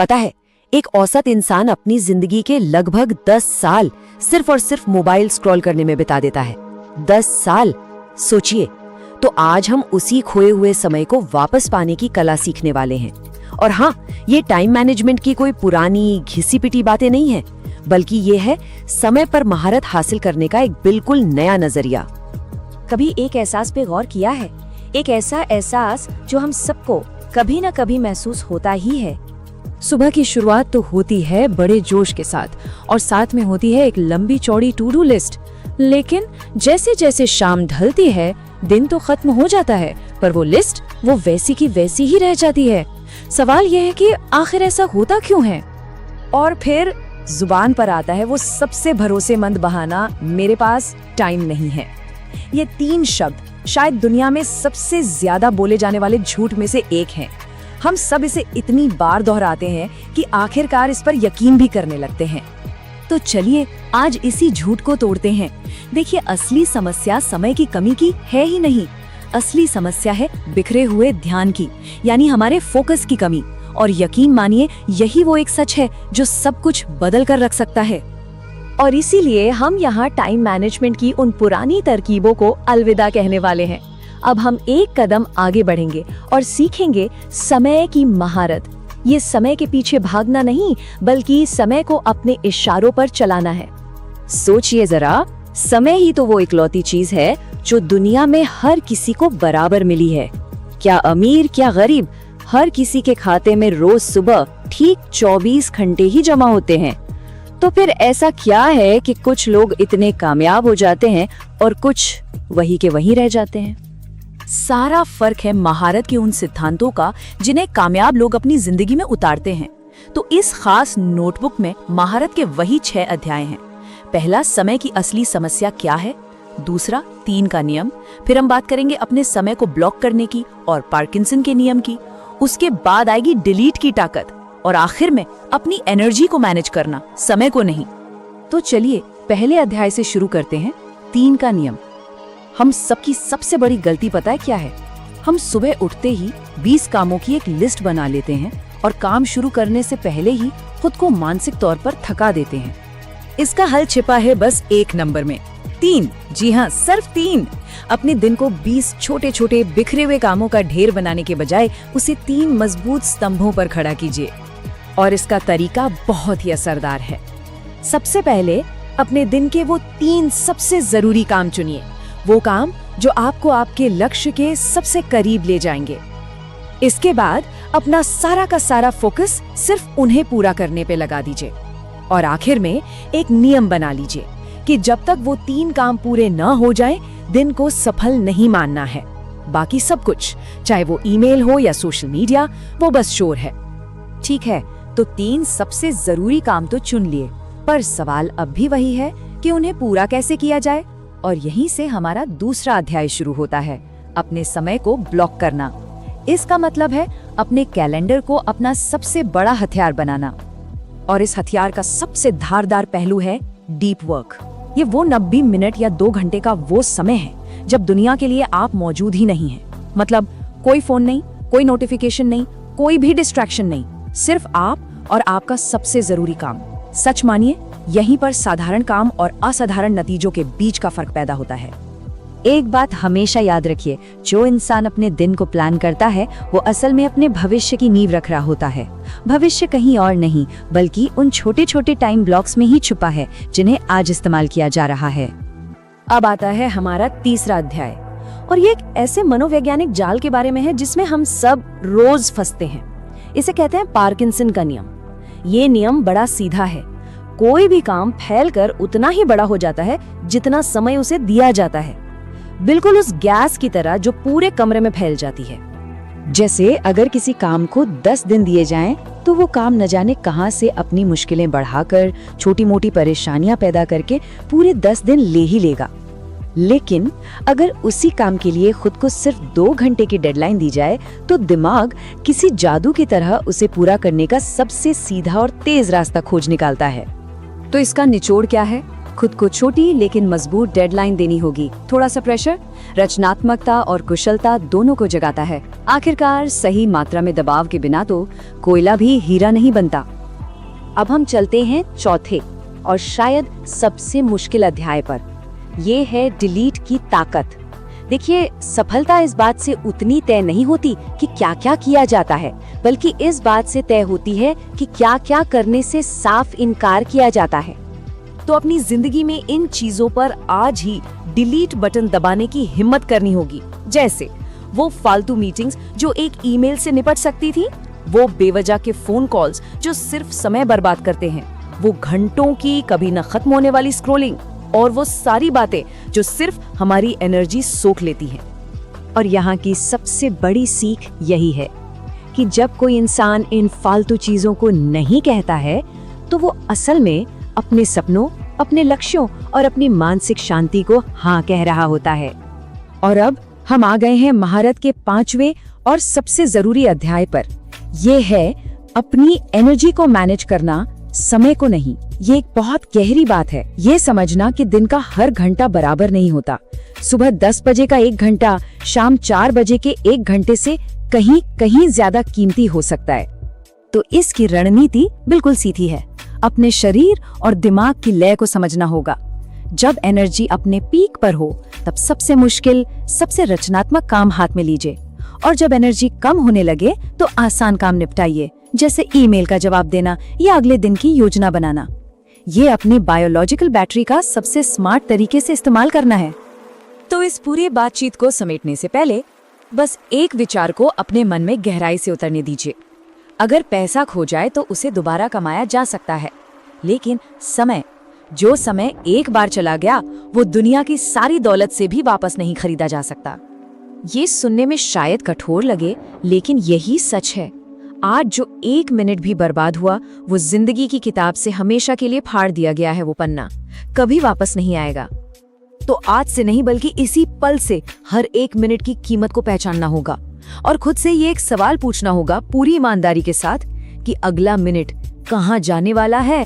पता है, एक औसत इंसान अपनी जिंदगी के लगभग 10 साल सिर्फ और सिर्फ मोबाइल स्क्रॉल करने में बिता देता है। 10 साल, सोचिए। तो आज हम उसी खोए हुए समय को वापस पाने की कला सीखने वाले हैं। और हाँ, ये टाइम मैनेजमेंट की कोई पुरानी घिसी पिटी बातें नहीं है, बल्कि ये है समय पर महारत हासिल करने का एक बिल्कुल नया नजरिया। कभी एक एहसास पे गौर किया है? एक ऐसा एहसास जो हम सबको कभी न कभी महसूस होता ही है। सुबह की शुरुआत तो होती है बड़े जोश के साथ, और साथ में होती है एक लंबी चौड़ी टू डू लिस्ट। लेकिन जैसे जैसे शाम ढलती है, दिन तो खत्म हो जाता है, पर वो लिस्ट वो वैसी की वैसी ही रह जाती है। सवाल यह है कि आखिर ऐसा होता क्यों है? और फिर जुबान पर आता है वो सबसे भरोसेमंद बहाना, मेरे पास टाइम नहीं है। ये 3 शब्द शायद दुनिया में सबसे ज्यादा बोले जाने वाले झूठ में से एक हैं। हम सब इसे इतनी बार दोहराते हैं कि आखिरकार इस पर यकीन भी करने लगते हैं। तो चलिए आज इसी झूठ को तोड़ते हैं। देखिए, असली समस्या समय की कमी की है ही नहीं। असली समस्या है बिखरे हुए ध्यान की, यानी हमारे फोकस की कमी। और यकीन मानिए, यही वो एक सच है जो सब कुछ बदल कर रख सकता है। और इसीलिए हम यहाँ टाइम मैनेजमेंट की उन पुरानी तरकीबों को अलविदा कहने वाले हैं। अब हम एक कदम आगे बढ़ेंगे और सीखेंगे समय की महारत। ये समय के पीछे भागना नहीं, बल्कि समय को अपने इशारों पर चलाना है। सोचिए जरा, समय ही तो वो इकलौती चीज है जो दुनिया में हर किसी को बराबर मिली है। क्या अमीर क्या गरीब, हर किसी के खाते में रोज सुबह ठीक 24 घंटे ही जमा होते हैं। तो फिर ऐसा क्या है कि कुछ लोग इतने कामयाब हो जाते हैं और कुछ वही के वही रह जाते हैं? सारा फर्क है महारत के उन सिद्धांतों का जिन्हें कामयाब लोग अपनी जिंदगी में उतारते हैं। तो इस खास नोटबुक में महारत के वही 6 अध्याय हैं। पहला, समय की असली समस्या क्या है। दूसरा, 3 का नियम। फिर हम बात करेंगे अपने समय को ब्लॉक करने की और पार्किंसन के नियम की। उसके बाद आएगी डिलीट की ताकत, और आखिर में अपनी एनर्जी को मैनेज करना, समय को नहीं। तो चलिए पहले अध्याय से शुरू करते हैं, 3 का नियम। हम सबकी सबसे बड़ी गलती पता है क्या है? हम सुबह उठते ही 20 कामों की एक लिस्ट बना लेते हैं और काम शुरू करने से पहले ही खुद को मानसिक तौर पर थका देते हैं। इसका हल छिपा है बस एक नंबर में, 3। जी हाँ, सिर्फ 3। अपने दिन को 20 छोटे छोटे बिखरे हुए कामों का ढेर बनाने के बजाय उसे 3 मजबूत स्तंभों पर खड़ा कीजिए। और इसका तरीका बहुत ही असरदार है। सबसे पहले अपने दिन के वो 3 सबसे जरूरी काम चुनिए, वो काम जो आपको आपके लक्ष्य के सबसे करीब ले जाएंगे। इसके बाद अपना सारा का सारा फोकस सिर्फ उन्हें पूरा करने पे लगा दीजिए। और आखिर में एक नियम बना लीजिए कि जब तक वो 3 काम पूरे न हो जाएं, दिन को सफल नहीं मानना है। बाकी सब कुछ, चाहे वो ईमेल हो या सोशल मीडिया, वो बस शोर है। ठीक है, तो 3 सबसे जरूरी काम तो चुन लिए, पर सवाल अब भी वही है कि उन्हें पूरा कैसे किया जाए। और यहीं से हमारा दूसरा अध्याय शुरू होता है, अपने समय को ब्लॉक करना। इसका मतलब है अपने कैलेंडर को अपना सबसे बड़ा हथियार बनाना। और इस हथियार का सबसे धारदार पहलू है डीप वर्क। ये वो 90 मिनट या 2 घंटे का वो समय है जब दुनिया के लिए आप मौजूद ही नहीं हैं। मतलब कोई फोन नहीं, कोई नोटिफिकेशन नहीं, कोई भी डिस्ट्रैक्शन नहीं, सिर्फ आप और आपका सबसे जरूरी काम। सच मानिए, यहीं पर साधारण काम और असाधारण नतीजों के बीच का फर्क पैदा होता है। एक बात हमेशा याद रखिए, जो इंसान अपने दिन को प्लान करता है वो असल में अपने भविष्य की नींव रख रहा होता है। भविष्य कहीं और नहीं, बल्कि उन छोटे छोटे टाइम ब्लॉक्स में ही छुपा है जिन्हें आज इस्तेमाल किया जा रहा है। अब आता है हमारा तीसरा अध्याय, और ये एक ऐसे मनोवैज्ञानिक जाल के बारे में है जिसमें हम सब रोज फंसते हैं। इसे कहते हैं पार्किंसन का नियम। ये नियम बड़ा सीधा है। कोई भी काम फैलकर उतना ही बड़ा हो जाता है जितना समय उसे दिया जाता है, बिल्कुल उस गैस की तरह जो पूरे कमरे में फैल जाती है। जैसे अगर किसी काम को 10 दिन दिए जाएं, तो वो काम न जाने कहां से अपनी मुश्किलें बढ़ाकर, छोटी मोटी परेशानियां पैदा करके पूरे 10 दिन ले ही लेगा। लेकिन अगर उसी काम के लिए खुद को सिर्फ 2 घंटे की डेडलाइन दी जाए, तो दिमाग किसी जादू की तरह उसे पूरा करने का सबसे सीधा और तेज रास्ता खोज निकालता है। तो इसका निचोड़ क्या है? खुद को छोटी लेकिन मजबूत डेडलाइन देनी होगी। थोड़ा सा प्रेशर रचनात्मकता और कुशलता दोनों को जगाता है। आखिरकार सही मात्रा में दबाव के बिना तो कोयला भी हीरा नहीं बनता। अब हम चलते हैं चौथे और शायद सबसे मुश्किल अध्याय पर। ये है डिलीट की ताकत। देखिए, सफलता इस बात से उतनी तय नहीं होती कि क्या क्या किया जाता है, बल्कि इस बात से तय होती है कि क्या क्या करने से साफ इनकार किया जाता है। तो अपनी जिंदगी में इन चीजों पर आज ही डिलीट बटन दबाने की हिम्मत करनी होगी। जैसे वो फालतू मीटिंग्स जो एक ईमेल से निपट सकती थी, वो बेवजह के फोन कॉल्स जो सिर्फ समय बर्बाद करते हैं, वो घंटों की कभी न खत्म होने वाली स्क्रॉलिंग, और वो सारी बातें जो सिर्फ हमारी एनर्जी सोख लेती हैं। और यहाँ की सबसे बड़ी सीख यही है कि जब कोई इंसान इन फालतू चीजों को नहीं कहता है, तो वो असल में अपने सपनों, अपने लक्ष्यों और अपनी मानसिक शांति को हाँ कह रहा होता है। और अब हम आ गए हैं महारत के 5वें और सबसे जरूरी अध्याय पर। ये है अपनी एनर्जी को मैनेज करना, समय को नहीं। ये एक बहुत गहरी बात है, ये समझना कि दिन का हर घंटा बराबर नहीं होता। सुबह 10 बजे का 1 घंटा शाम 4 बजे के 1 घंटे से कहीं कहीं ज्यादा कीमती हो सकता है। तो इसकी रणनीति बिल्कुल सीधी है। अपने शरीर और दिमाग की लय को समझना होगा। जब एनर्जी अपने पीक पर हो, तब सबसे मुश्किल, सबसे रचनात्मक काम हाथ में लीजिए। और जब एनर्जी कम होने लगे, तो आसान काम निपटाइए, जैसे ईमेल का जवाब देना या अगले दिन की योजना बनाना। ये अपनी बायोलॉजिकल बैटरी का सबसे स्मार्ट तरीके से इस्तेमाल करना है। तो इस पूरी बातचीत को समेटने से पहले बस एक विचार को अपने मन में गहराई से उतरने दीजिए। अगर पैसा खो जाए तो उसे दोबारा कमाया जा सकता है, लेकिन जो समय एक बार चला गया, वो दुनिया की सारी दौलत से भी वापस नहीं खरीदा जा सकता। ये सुनने में शायद कठोर लगे, लेकिन यही सच है। आज जो 1 मिनट भी बर्बाद हुआ, वो जिंदगी की किताब से हमेशा के लिए फाड़ दिया गया है। वो पन्ना कभी वापस नहीं आएगा। तो आज से नहीं, बल्कि इसी पल से हर 1 मिनट की कीमत को पहचानना होगा और खुद से ये एक सवाल पूछना होगा पूरी ईमानदारी के साथ कि अगला मिनट कहाँ जाने वाला है।